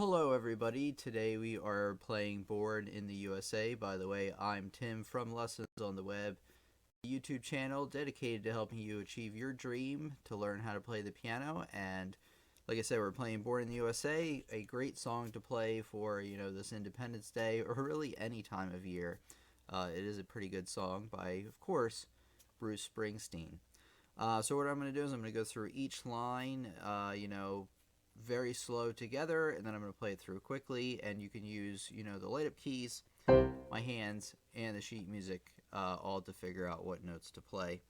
Hello everybody. Today we are playing Born in the USA. By the way, I'm Tim from Lessons on the Web, a YouTube channel dedicated to helping you achieve your dream to learn how to play the piano. And like I said, we're playing Born in the USA, a great song to play for, this Independence Day or really any time of year. It is a pretty good song by, of course, Bruce Springsteen. So what I'm going to do is I'm going to go through each line, very slow together, and then I'm going to play it through quickly, and you can use, the light-up keys, my hands, and the sheet music all to figure out what notes to play,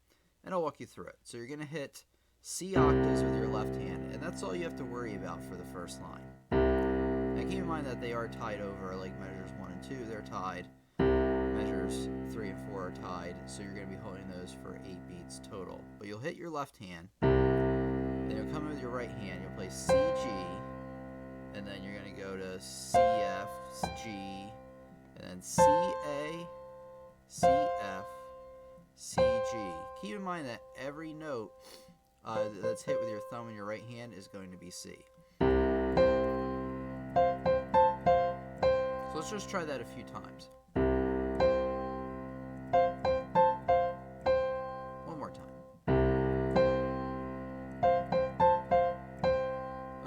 and I'll walk you through it. So you're going to hit C octaves with your left hand, and that's all you have to worry about for the first line. Now keep in mind that they are tied over, like measures 1 and 2, they're tied. Measures 3 and 4 are tied, so you're going to be holding those for 8 beats total. But you'll hit your left hand, then you'll come in with your right hand, you'll play C, G, and then you're going to go to C, F, G, and then C, A, C, F, C, G. Keep in mind that every note that's hit with your thumb in your right hand is going to be C. So let's just try that a few times.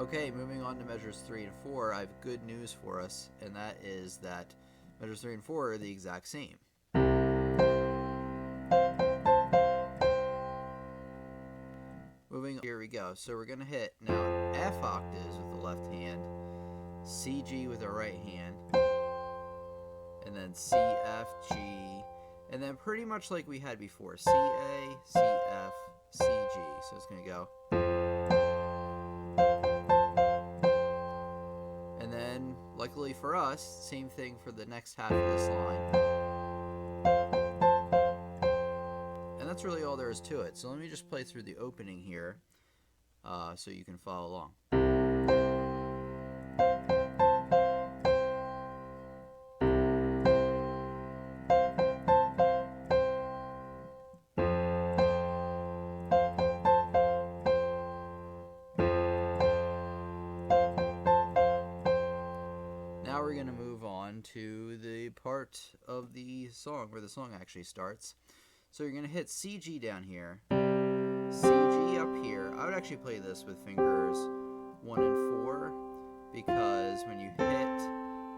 Okay, moving on to measures 3 and 4, I have good news for us, and that is that measures 3 and 4 are the exact same. Here we go. So we're going to hit now F octaves with the left hand, C, G with our right hand, and then C, F, G, and then pretty much like we had before, C, A, C, F, C, G. So it's going to go. Luckily for us, same thing for the next half of this line. And that's really all there is to it. So let me just play through the opening here so you can follow along. Now we're going to move on to the part of the song where the song actually starts. So you're going to hit C, G down here, C, G up here. I would actually play this with fingers 1 and 4 because when you hit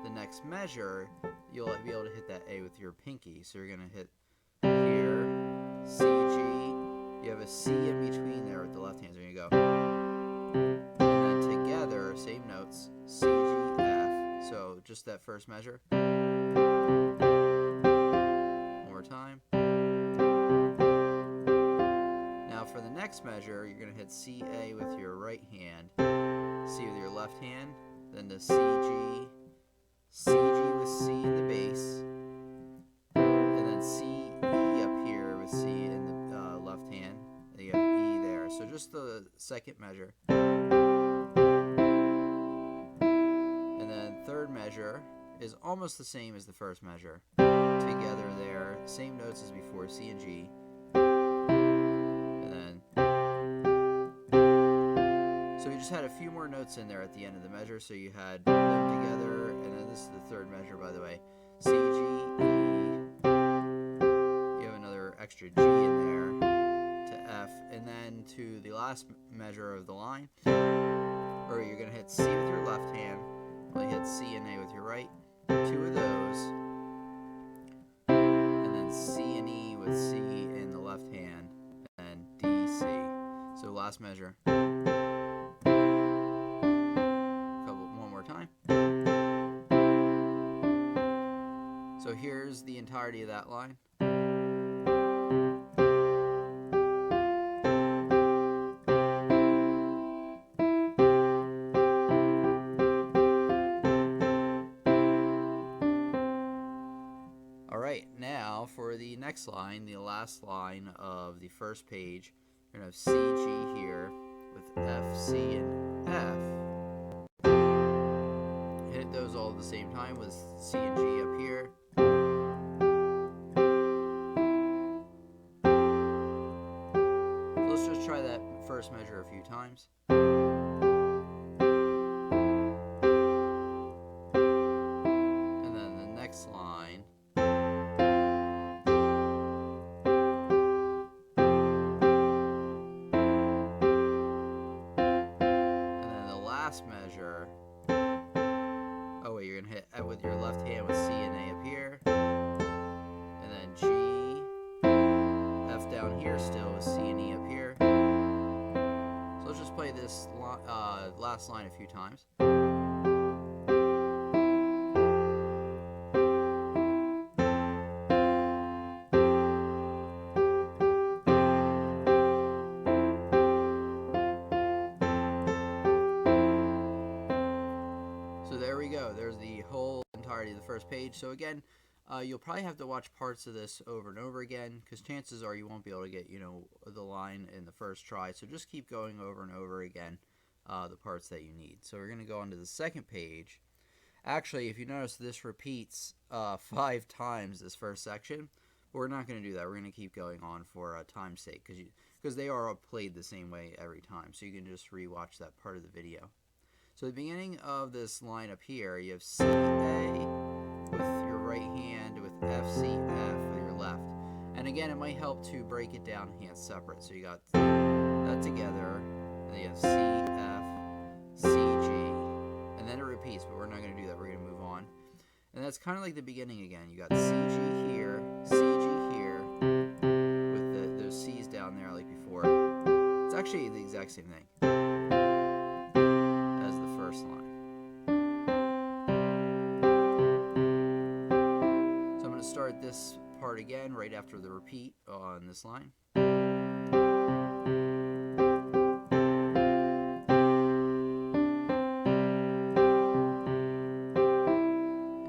the next measure, you'll be able to hit that A with your pinky. So you're going to hit here, C, G. You have a C in between there with the left hand. So you're going to go. And then together, same notes, C, G, F. So just that first measure. One more time. Now for the next measure, you're going to hit C, A with your right hand, C with your left hand, then to C, G, C, G with C in the bass, and then C, E up here with C in the left hand, and you have E there. So just the second measure. Third measure is almost the same as the first measure. Together there, same notes as before, C and G. And then, so you just had a few more notes in there at the end of the measure, so you had them together, and then this is the third measure, by the way. C, G, E. You have another extra G in there to F, and then to the last measure of the line, or you're going to hit C with your left hand, hit C and A with your right, 2 of those, and then C and E with C in the left hand, and D, C. So last measure. One more time. So here's the entirety of that line. Alright, now for the next line, the last line of the first page, you're going to have C, G here with F, C, and F. Hit those all at the same time with C and G up here. So let's just try that first measure a few times. measure. Oh wait, you're gonna hit F with your left hand with C and A up here, and then G, F down here still with C and E up here. So let's just play this last line a few times. So there we go. There's the whole entirety of the first page. So again, you'll probably have to watch parts of this over and over again, because chances are you won't be able to get, the line in the first try. So just keep going over and over again the parts that you need. So we're going to go on to the second page. Actually, if you notice, this repeats 5 times this first section. But we're not going to do that. We're going to keep going on for time's sake, because they are played the same way every time. So you can just rewatch that part of the video. So at the beginning of this line up here, you have C, A with your right hand, with F, C, F with your left. And again, it might help to break it down hands separate. So you got that together, and then you have C, F, C, G, and then it repeats, but we're not going to do that. We're going to move on. And that's kind of like the beginning again. You got C, G here, C, G here, with those C's down there like before. It's actually the exact same thing as the first line. So I'm going to start this part again right after the repeat on this line.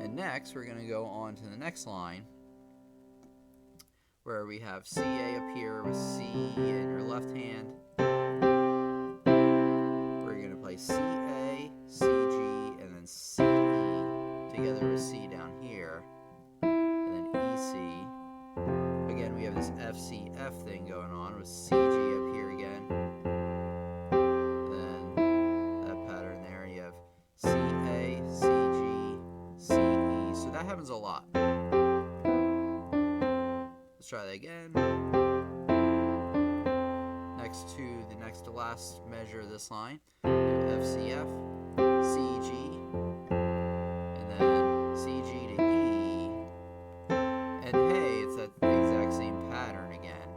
And next we're going to go on to the next line, where we have C, A up here with C in your left hand. We're going to play C, A, C, G, and then C, E together with C down here, and then E, C. Again, we have this F, C, F thing going on with C, G up here again. And then that pattern there, you have C, A, C, G, C, E. So that happens a lot. Let's try that again. Next to the next to last measure of this line, F, C, F, C, G, and then C, G to E. And hey, it's that exact same pattern again.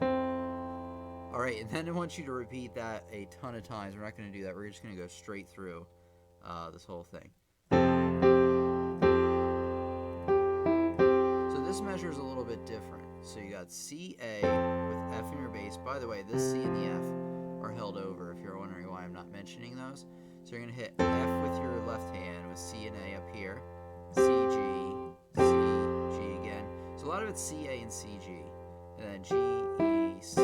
Alright, and then I want you to repeat that a ton of times. We're not going to do that. We're just going to go straight through this whole thing. So this measure is a little bit different. So you got C, A with F in your bass. By the way, this C and the F are held over, if you're wondering why I'm not mentioning those. So you're going to hit F with your left hand with C and A up here. C, G, C, G again. So a lot of it's C, A, and C, G. And then G, E, C, G.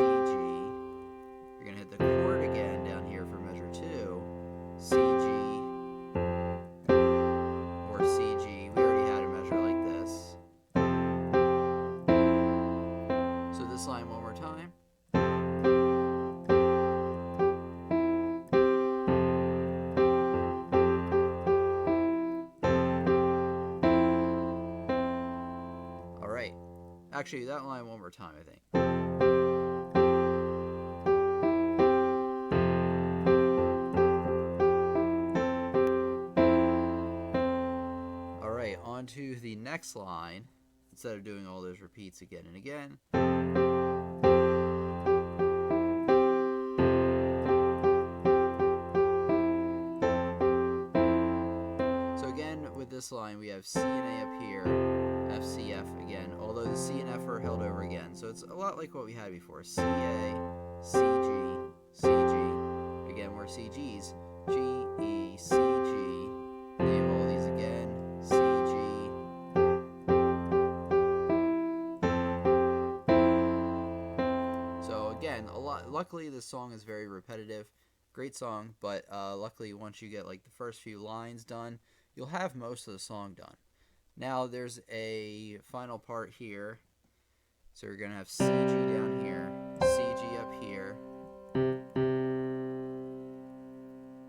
You're going to hit the chord again down here for measure 2. C, G, or C, G. We already had a measure like this. So this line one more time. Alright. Actually, that line one more time, I think. Alright, on to the next line, instead of doing all those repeats again and again. So again, with this line, we have C and A up here, F, C, F again, although the C and F are held over again. So it's a lot like what we had before. C, A, C, G, C, G. Again, we're C, Gs. G, E, C, G. And you have all these again. C, G. So again, luckily this song is very repetitive. Great song, but luckily once you get like the first few lines done, you'll have most of the song done. Now there's a final part here. So you're going to have C, G down here, C, G up here,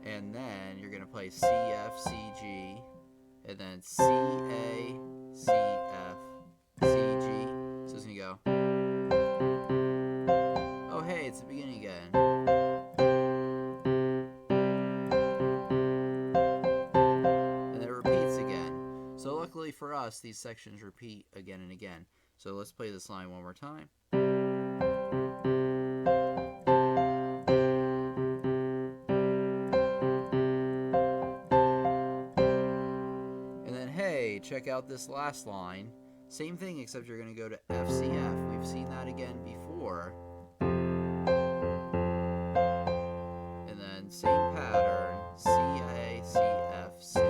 and then you're going to play C, F, C, G, and then C, A, C, F, C, G. So it's going to go. Oh hey, it's the beginning again. us, these sections repeat again and again. So let's play this line one more time. And then, hey, check out this last line. Same thing, except you're going to go to F, C, F. We've seen that again before. And then same pattern, C, A, C, F, C, G.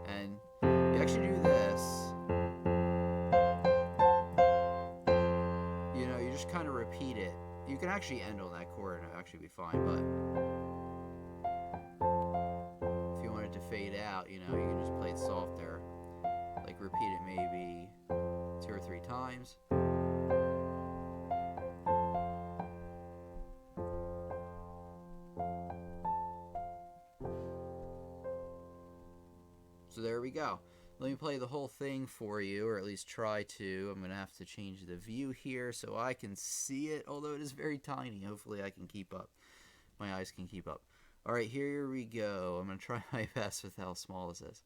And you actually do this. You know, you just kind of repeat it. You can actually end on that chord and it'll actually be fine, but if you want it to fade out, you know, you can just play it softer. Like repeat it maybe 2 or 3 times. So there we go. Let me play the whole thing for you, or at least try to. I'm going to have to change the view here so I can see it, although it is very tiny. Hopefully I can keep up. My eyes can keep up. Alright, here we go. I'm going to try my best with how small this is.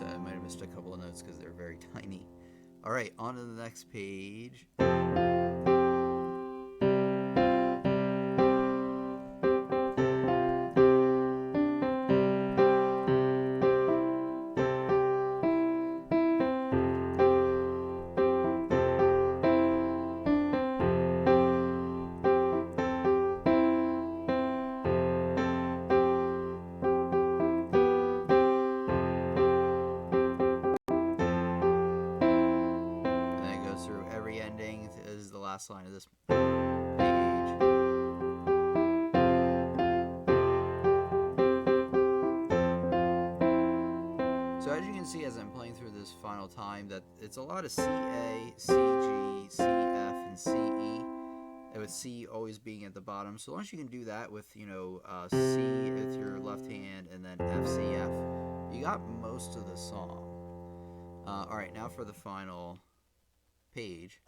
I might have missed a couple of notes because they're very tiny. Alright, on to the next page. Is the last line of this page. So as you can see, as I'm playing through this final time, that it's a lot of C, A, C, G, C, F, and C, E. And with C always being at the bottom. So once you can do that with, you know, C with your left hand and then F, C, F, you got most of the song. Alright, now for the final page.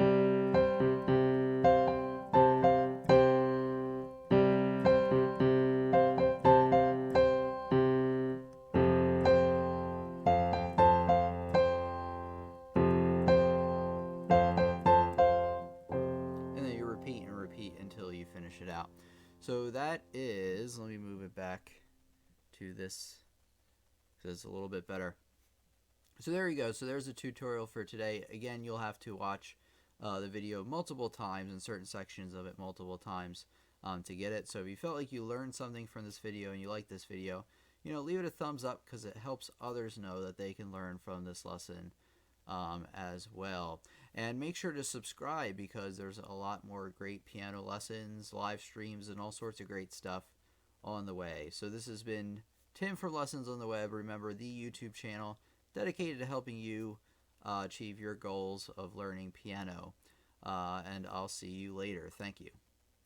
Until you finish it out. So that is, let me move it back to this because it's a little bit better. So there you go. So there's a tutorial for today. Again, you'll have to watch the video multiple times and certain sections of it multiple times to get it. So if you felt like you learned something from this video and you like this video, you know, leave it a thumbs up because it helps others know that they can learn from this lesson as well. And make sure to subscribe because there's a lot more great piano lessons, live streams, and all sorts of great stuff on the way. So this has been Tim from Lessons on the Web. Remember, the YouTube channel dedicated to helping you achieve your goals of learning piano. And I'll see you later. Thank you.